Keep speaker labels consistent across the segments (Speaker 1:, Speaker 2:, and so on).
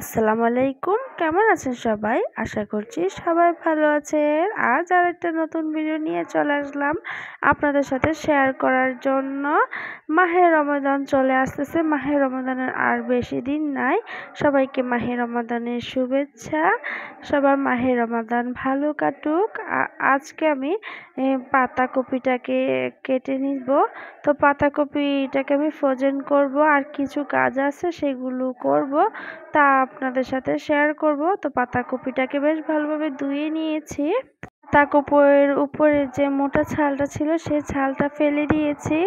Speaker 1: আসসালামু আলাইকুম, কেমন আছেন সবাই? আশা করছি সবাই ভালো আছেন। আজ আরেকটা নতুন ভিডিও নিয়ে চলে আসলাম আপনাদের সাথে শেয়ার করার জন্য। মাহে রমাদান চলে আসতেছে। মাহে রমাদানের আর বেশি দিন নাই। সবাইকে মাহে রমাদানের শুভেচ্ছা। সবার মাহে রমাদান ভালো কাটুক। আজকে আমি পাতাকপিটাকে কেটে নিব। তো পাতাকপিটাকে আমি ফ্রোজেন করব, আর কিছু কাজ আছে সেগুলো করব, তা আপনাদের সাথে শেয়ার করব। তো পাতাকপিটাকে বেশ ভালোভাবে ধুয়ে নিয়েছি। পাতাকপির উপরে যে মোটা ছালটা ছিল সেই ছালটা ফেলে দিয়েছি।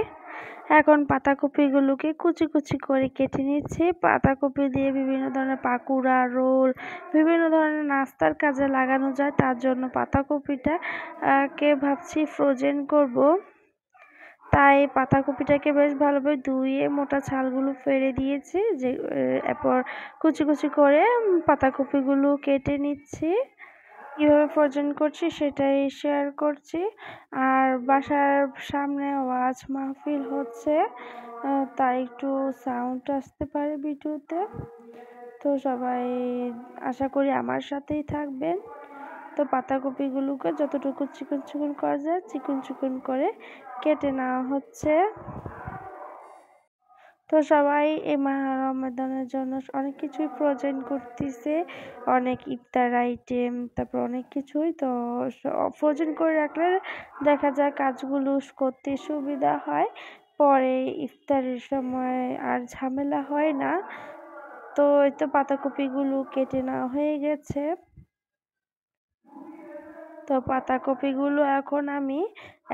Speaker 1: এখন পাতাকপিগুলোকে কুচি কুচি করে কেটে নিচ্ছি। পাতাকপি দিয়ে বিভিন্ন ধরনের পাকুড়া, রোল, বিভিন্ন ধরনের নাস্তার কাজে লাগানো যায়, তার জন্য পাতাকপিটা কে ভাবছি ফ্রোজেন করব। তাই পাতাকপিটাকে বেশ ভালোভাবে ধুয়ে মোটা ছালগুলো ফেলে দিয়েছি, যে এরপর কুচি কুচি করে পাতাকপিগুলো কেটে নিচ্ছি। কীভাবে ফ্রোজেন করছি সেটাই শেয়ার করছি। আর বাসার সামনে ওয়াজ মাহফিল হচ্ছে, তাই একটু সাউন্ড আসতে পারে ভিডিওতে। তো সবাই আশা করি আমার সাথেই থাকবেন। তো পাতাকপিগুলোকে যতটুকু চিকন চিকন করা যায় চিকন চিকন করে কেটে নেওয়া হচ্ছে। তো সবাই এই মাহ রমাদানের জন্য অনেক কিছুই ফ্রোজেন করতেছে, অনেক ইফতার আইটেম, তারপর অনেক কিছুই। তো ফ্রোজেন করে রাখলে দেখা যায় কাজগুলো করতে সুবিধা হয়, পরে ইফতারের সময় আর ঝামেলা হয় না। তো এই তো পাতাকপিগুলো কেটে নেওয়া হয়ে গেছে। তো পাতাকপিগুলো এখন আমি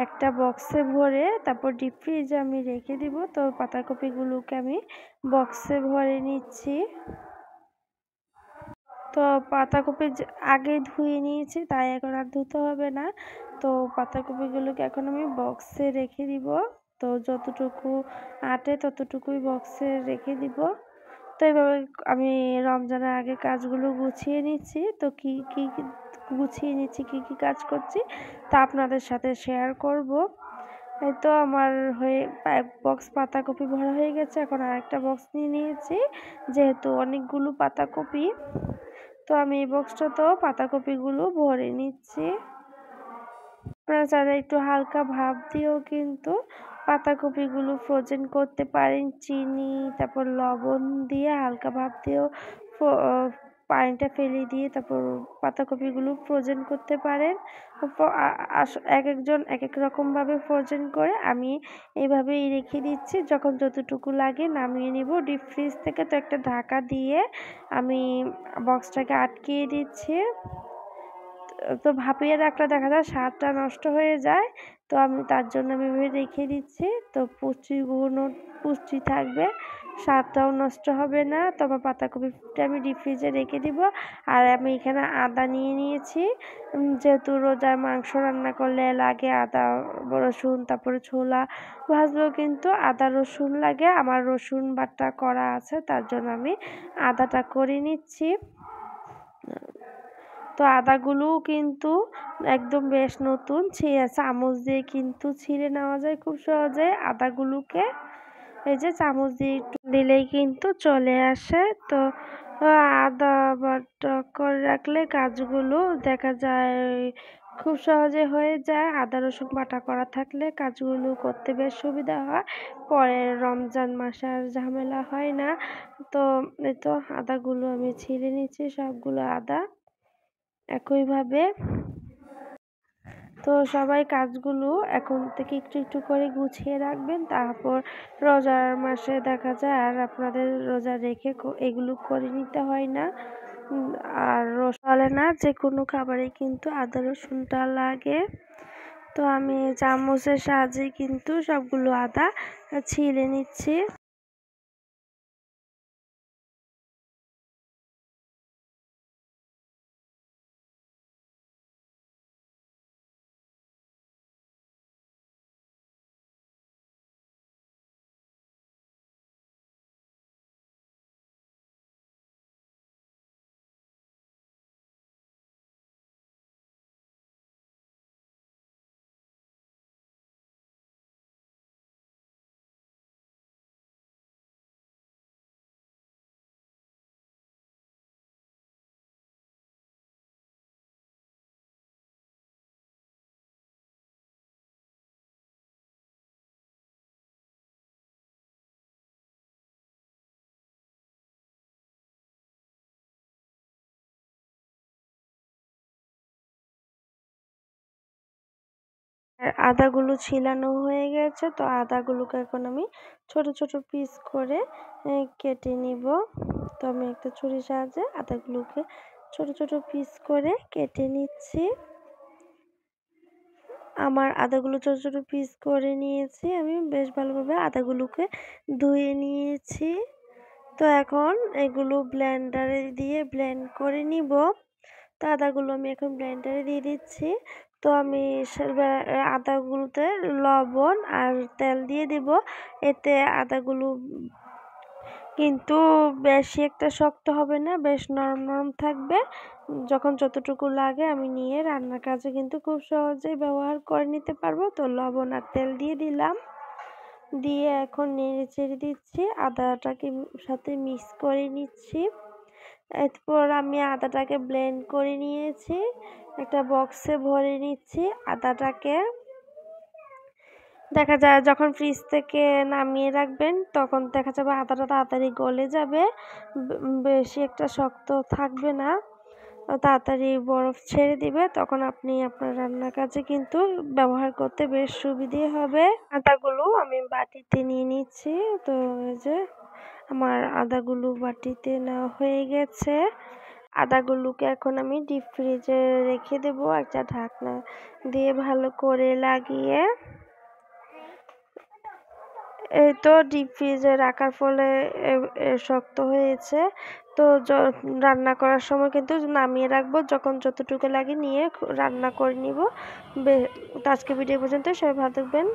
Speaker 1: একটা বক্সে ভরে তারপর ডিপ ফ্রিজে আমি রেখে দিব। তো পাতাকপিগুলোকে আমি বক্সে ভরে নিচ্ছি। তো পাতাকপি আগেই ধুয়ে নিয়েছি, তাই এখন আর ধুতে হবে না। তো পাতাকপিগুলোকে এখন আমি বক্সে রেখে দিব। তো যতটুকু আটে ততটুকুই বক্সে রেখে দিব। তো এইভাবে আমি রমজানের আগে কাজগুলো গুছিয়ে নিচ্ছি। তো কি গুছিয়ে নিচ্ছি, কি কাজ করছি তা আপনাদের সাথে শেয়ার করব। এই তো আমার হয়ে এক বক্স পাতাকপি ভরা হয়ে গেছে। এখন আরেকটা বক্স নিয়ে নিয়েছি, যেহেতু অনেকগুলো পাতাকপি। তো আমি এই বক্সটাতেও পাতাকপিগুলো ভরে নিচ্ছি। আপনারা চাইলে একটু হালকা ভাপ দিয়েও কিন্তু পাতাকপিগুলো ফ্রোজেন করতে পারেন। চিনি, তারপর লবণ দিয়ে হালকা ভাপ দিয়েও পানিটা ফেলে দিয়ে তারপর পাতাকপিগুলো ফ্রোজেন করতে পারেন। এক একজন এক এক রকমভাবে ফ্রোজেন করে, আমি এইভাবেই রেখে দিচ্ছি। যখন যতটুকু লাগে নামিয়ে নিব ডিপ ফ্রিজ থেকে। তো একটা ঢাকা দিয়ে আমি বক্সটাকে আটকিয়ে দিচ্ছি। তো ভাপিয়ে রাখলে দেখা যায় স্বাদটা নষ্ট হয়ে যায়। তো আমি তার জন্য আমি রেখে দিচ্ছি। তো পুষ্টি থাকবে, স্বাদটাও নষ্ট হবে না। তো আমার পাতাকপিটা আমি ডিপ ফ্রিজে রেখে দিব। আর আমি এখানে আদা নিয়ে নিয়েছি, যেহেতু রোজায় মাংস রান্না করলে লাগে আদা, রসুন, তারপরে ছোলা ভাজলেও কিন্তু আদা রসুন লাগে। আমার রসুন বাটা করা আছে, তার জন্য আমি আদাটা করে নিচ্ছি। তো আদাগুলোও কিন্তু একদম বেশ নতুন, চামচ দিয়ে কিন্তু ছিঁড়ে নেওয়া যায় খুব সহজে আদাগুলোকে। এই যে চামচ দিয়ে একটু দিলেই কিন্তু চলে আসে। তো আদা বাটা করে রাখলে কাজগুলো দেখা যায় খুব সহজে হয়ে যায়। আদা রসুন বাটা করা থাকলে কাজগুলো করতে বেশ সুবিধা হয়, পরে রমজান মাসে আর ঝামেলা হয় না। তো এই তো আদাগুলো আমি ছিঁড়ে নিচ্ছি, সবগুলো আদা একইভাবে। তো সবাই কাজগুলো এখন থেকে একটু একটু করে গুছিয়ে রাখবেন, তারপর রোজার মাসে দেখা যায় আর আপনাদের রোজা রেখে এগুলো করে নিতে হয় না। আর চলে না, যে কোনো খাবারে কিন্তু আদা রসুনটা লাগে। তো আমি চামচের সাহায্যে কিন্তু সবগুলো আদা ছিলে নিচ্ছি। আদাগুলো ছিলানো হয়ে গেছে, তো আদাগুলোকে এখন আমি ছোট ছোট পিস করে কেটে নিব। তো আমি একটা ছুরির সাহায্যে আদাগুলোকে ছোট ছোট পিস করে কেটে নিচ্ছি। আমার আদাগুলো ছোট ছোট পিস করে নিয়েছি, আমি বেশ ভালোভাবে আদাগুলোকে ধুয়ে নিয়েছি। তো এখন এগুলো ব্লেন্ডারে দিয়ে ব্লেন্ড করে নিব। তো আদাগুলো আমি এখন ব্লেন্ডারে দিয়ে দিচ্ছি। তো আমি আদাগুলোতে লবণ আর তেল দিয়ে দিব, এতে আদাগুলো কিন্তু বেশি একটা শক্ত হবে না, বেশ নরম নরম থাকবে। যখন যতটুকু লাগে আমি নিয়ে রান্নার কাজে কিন্তু খুব সহজেই ব্যবহার করে নিতে পারবো। তো লবণ আর তেল দিয়ে দিলাম, দিয়ে এখন নেড়ে চেড়ে দিচ্ছি, আদাটাকে সাথে মিক্স করে নিচ্ছি। এরপর আমি আদাটাকে ব্লেন্ড করে নিয়েছি, একটা বক্সে ভরে নিচ্ছি আদাটাকে। দেখা যায় যখন ফ্রিজ থেকে নামিয়ে রাখবেন তখন দেখা যাবে আদাটা তাড়াতাড়ি গলে যাবে, বেশি একটা শক্ত থাকবে না, তাড়াতাড়ি বরফ ছেড়ে দিবে। তখন আপনি আপনার রান্নার কাজে কিন্তু ব্যবহার করতে বেশ সুবিধে হবে। আদাগুলো আমি বাটিতে নিয়ে নিচ্ছি। তো এই যে আমার আদাগুলো বাটিতে নেওয়া হয়ে গেছে। আদাগুলোকে এখন আমি ডিপ ফ্রিজে রেখে দেব একটা ঢাকনা দিয়ে ভালো করে লাগিয়ে। এই তো ডিপ ফ্রিজে রাখার ফলে শক্ত হয়েছে। তো রান্না করার সময় কিন্তু নামিয়ে রাখবো, যখন যতটুকু লাগে নিয়ে রান্না করে নিব। তো আজকে ভিডিও পর্যন্ত, সবাই ভালো থাকবেন।